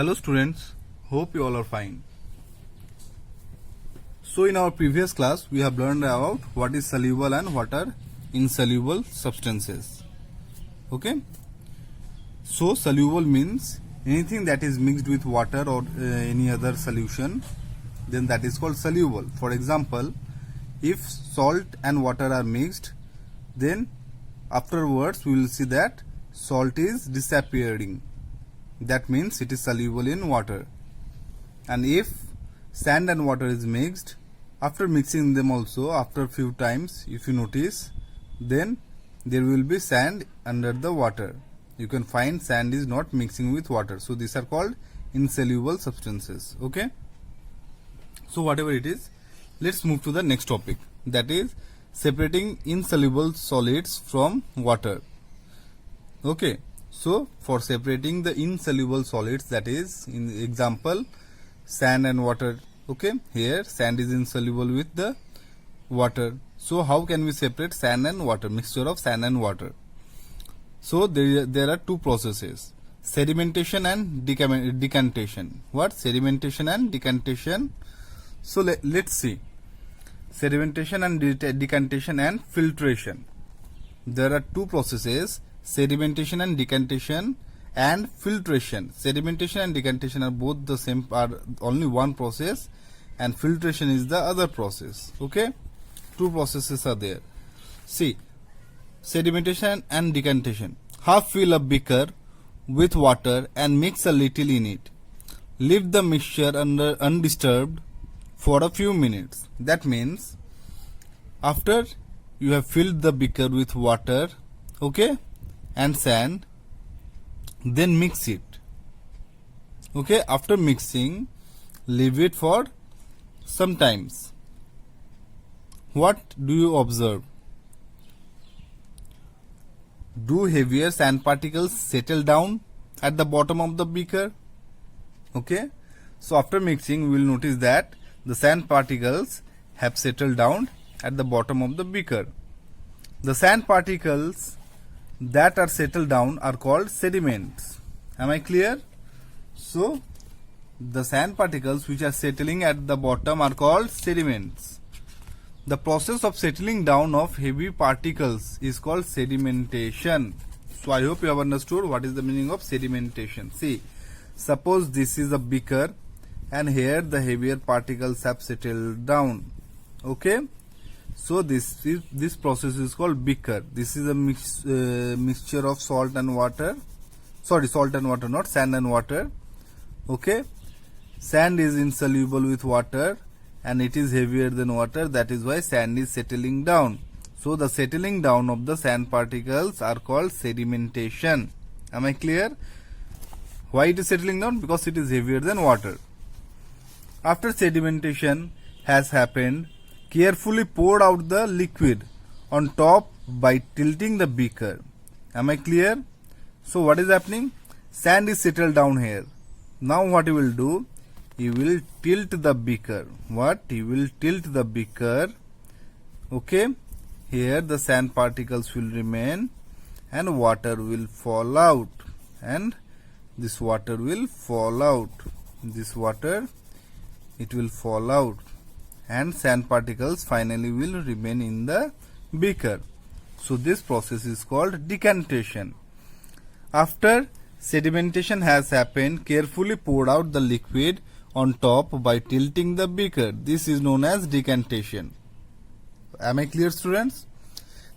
Hello students, hope you all are fine. So in our previous class we have learned about what is soluble and what are insoluble substances. Okay. So soluble means anything that is mixed with water or any other solution, then that is called soluble. For example, if salt and water are mixed, then afterwards we will see that salt is disappearing. That means it is soluble in water. And if sand and water is mixed, after mixing them also, after few times, if you notice, then there will be sand under the water. You can find sand is not mixing with water. So these are called insoluble substances. Okay. So whatever it is, let's move to the next topic, that is separating insoluble solids from water. Okay. So for separating the insoluble solids, that is in the example sand and water. Okay, here sand is insoluble with the water. So how can we separate sand and water, mixture of sand and water? So there are two processes, sedimentation and decantation. What? Sedimentation and decantation. So let's see. Sedimentation and decantation and filtration. There are two processes, sedimentation and decantation and filtration. Sedimentation and decantation are both the same, are only one process, and filtration is the other process. Okay, two processes are there. See, sedimentation and decantation. Half fill a beaker with water and mix a little in it. Leave the mixture undisturbed for a few minutes. That means after you have filled the beaker with water, okay, and sand, then mix it. Okay, after mixing, leave it for some times. What do you observe? Do heavier sand particles settle down at the bottom of the beaker? Okay, so after mixing we will notice that the sand particles have settled down at the bottom of the beaker. The sand particles that are settled down are called sediments. Am I clear? So the sand particles which are settling at the bottom are called sediments. The process of settling down of heavy particles is called sedimentation. So I hope you have understood what is the meaning of sedimentation. See, suppose this is a beaker and here the heavier particles have settled down. Okay, so this process is called beaker. This is a mixture of salt and water. Sorry, salt and water, not sand and water. Okay, sand is insoluble with water and it is heavier than water. That is why sand is settling down. So the settling down of the sand particles are called sedimentation. Am I clear? Why it is settling down? Because it is heavier than water. After sedimentation has happened, carefully pour out the liquid on top by tilting the beaker. Am I clear? So what is happening? Sand is settled down here. Now what you will do? You will tilt the beaker. What? You will tilt the beaker. Okay. Here the sand particles will remain and water will fall out. And this water will fall out. This water, it will fall out. And sand particles finally will remain in the beaker. So this process is called decantation. After sedimentation has happened, carefully pour out the liquid on top by tilting the beaker. This is known as decantation. Am I clear, students?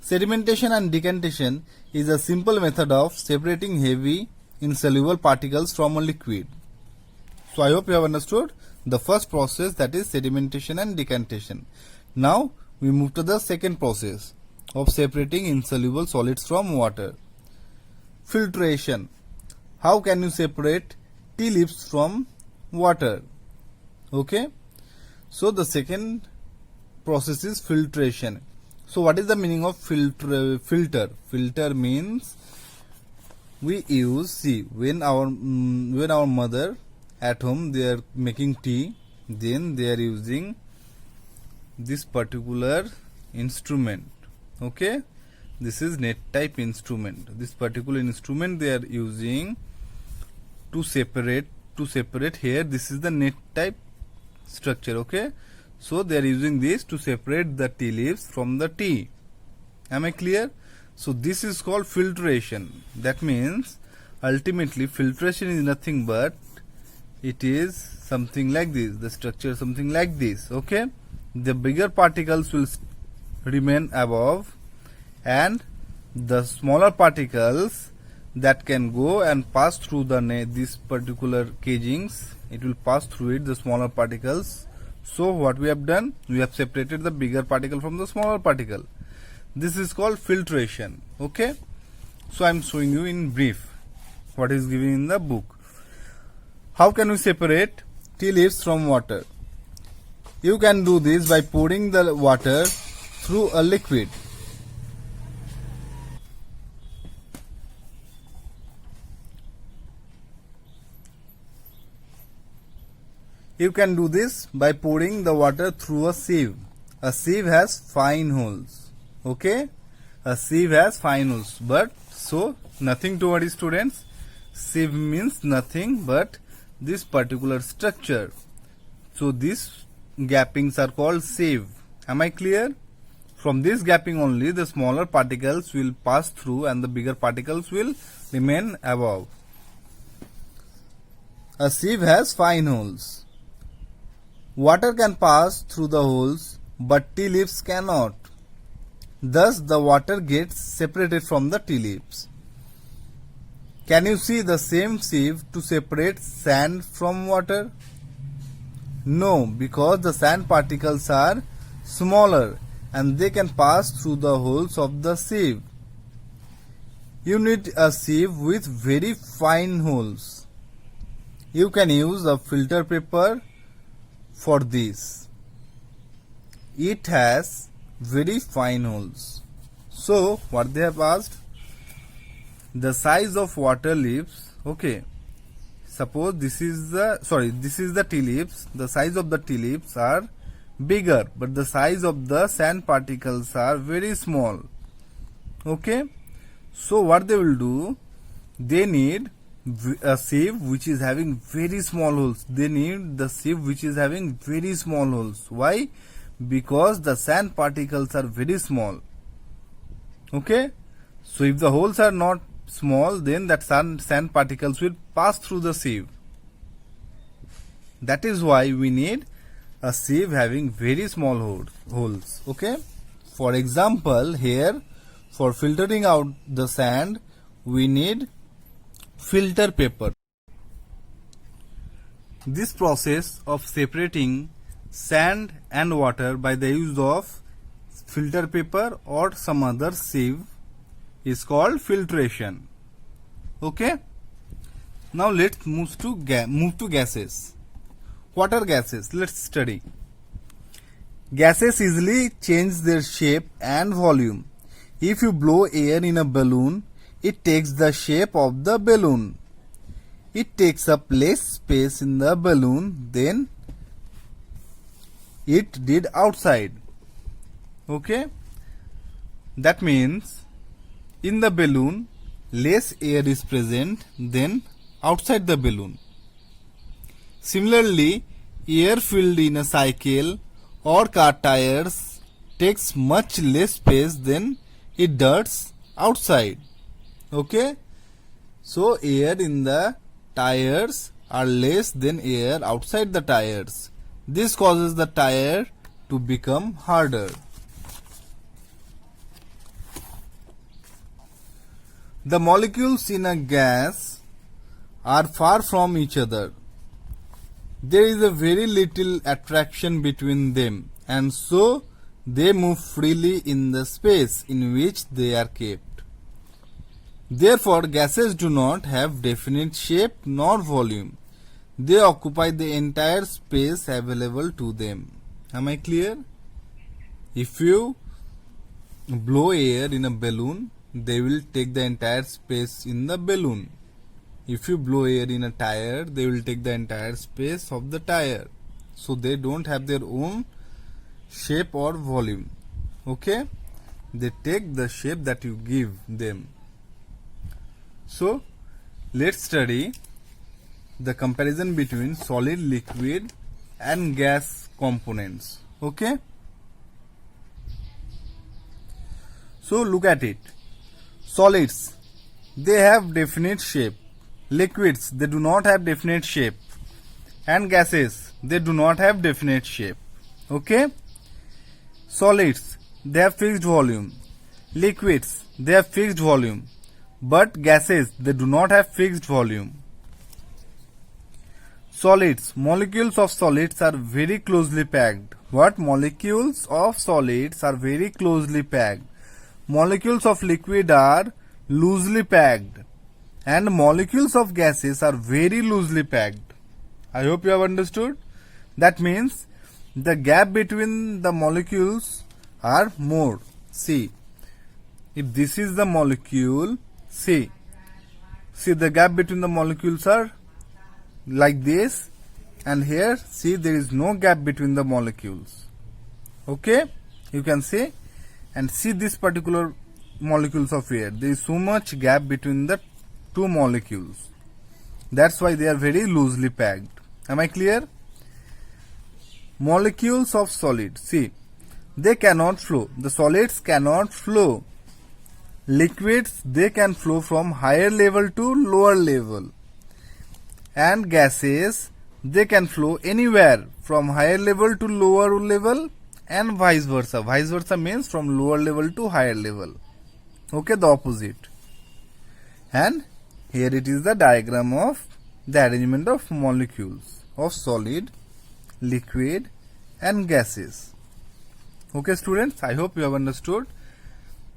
Sedimentation and decantation is a simple method of separating heavy insoluble particles from a liquid. So I hope you have understood the first process, that is sedimentation and decantation. Now we move to the second process of separating insoluble solids from water. Filtration. How can you separate tea leaves from water? Okay, so the second process is filtration. So what is the meaning of filter? Filter means we use, see, when our mother at home they are making tea, then they are using this particular instrument. Okay, this is net type instrument. This particular instrument they are using to separate to separate here. This is the net type structure. Okay, so they are using this to separate the tea leaves from the tea. Am I clear? So this is called filtration. That means ultimately filtration is nothing but it is something like this, the structure something like this. Okay, the bigger particles will remain above and the smaller particles that can go and pass through this particular cagings, it will pass through it, the smaller particles. So what we have done, we have separated the bigger particle from the smaller particle. This is called filtration. Okay, so I am showing you in brief what is given in the book. How can we separate tea leaves from water? You can do this by pouring the water through a liquid. You can do this by pouring the water through a sieve. A sieve has fine holes. Okay, a sieve has fine holes, but so nothing to worry, students. Sieve means nothing but this particular structure. So these gappings are called sieve. Am I clear? From this gapping only the smaller particles will pass through and the bigger particles will remain above. A sieve has fine holes. Water can pass through the holes, but tea leaves cannot. Thus, the water gets separated from the tea leaves. Can you see the same sieve to separate sand from water? No, because the sand particles are smaller and they can pass through the holes of the sieve. You need a sieve with very fine holes. You can use a filter paper for this. It has very fine holes. So what they have asked, the size of water leaves. Okay, suppose this is the tea leaves. The size of the tea leaves are bigger, but the size of the sand particles are very small. Okay, so what they will do, they need a sieve which is having very small holes. They need the sieve which is having very small holes. Why? Because the sand particles are very small. Okay, so if the holes are not small, then that sand particles will pass through the sieve. That is why we need a sieve having very small holes. Okay, for example, here for filtering out the sand we need filter paper. This process of separating sand and water by the use of filter paper or some other sieve is called filtration. Okay, now let's move to gases. What are gases? Let's study. Gases easily change their shape and volume. If you blow air in a balloon, it takes the shape of the balloon. It takes up less space in the balloon than it did outside. Okay, that means in the balloon less air is present than outside the balloon. Similarly, air filled in a cycle or car tires takes much less space than it does outside. Okay, so air in the tires are less than air outside the tires. This causes the tire to become harder. The molecules in a gas are far from each other. There is a very little attraction between them, and so they move freely in the space in which they are kept. Therefore, gases do not have definite shape nor volume. They occupy the entire space available to them. Am I clear? If you blow air in a balloon, they will take the entire space in the balloon. If you blow air in a tire, they will take the entire space of the tire. So they don't have their own shape or volume. Okay, they take the shape that you give them. So let's study the comparison between solid, liquid and gas components. Okay. So look at it. Solids, they have definite shape. Liquids, they do not have definite shape. And gases, they do not have definite shape. Okay. Solids, they have fixed volume. Liquids, they have fixed volume. But gases, they do not have fixed volume. Solids, molecules of solids are very closely packed. What? Molecules of solids are very closely packed. Molecules of liquid are loosely packed. And molecules of gases are very loosely packed. I hope you have understood. That means the gap between the molecules are more. See, if this is the molecule, see the gap between the molecules are like this, and here see there is no gap between the molecules. Okay, you can see, and see this particular molecules of air, there is so much gap between the two molecules. That's why they are very loosely packed. Am I clear? Molecules of solids, see, they cannot flow. The solids cannot flow. Liquids, they can flow from higher level to lower level. And gases, they can flow anywhere from higher level to lower level and vice versa. Vice versa means from lower level to higher level. Okay, the opposite. And here it is the diagram of the arrangement of molecules of solid, liquid and gases. Okay students, I hope you have understood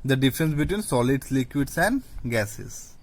the difference between solids, liquids and gases.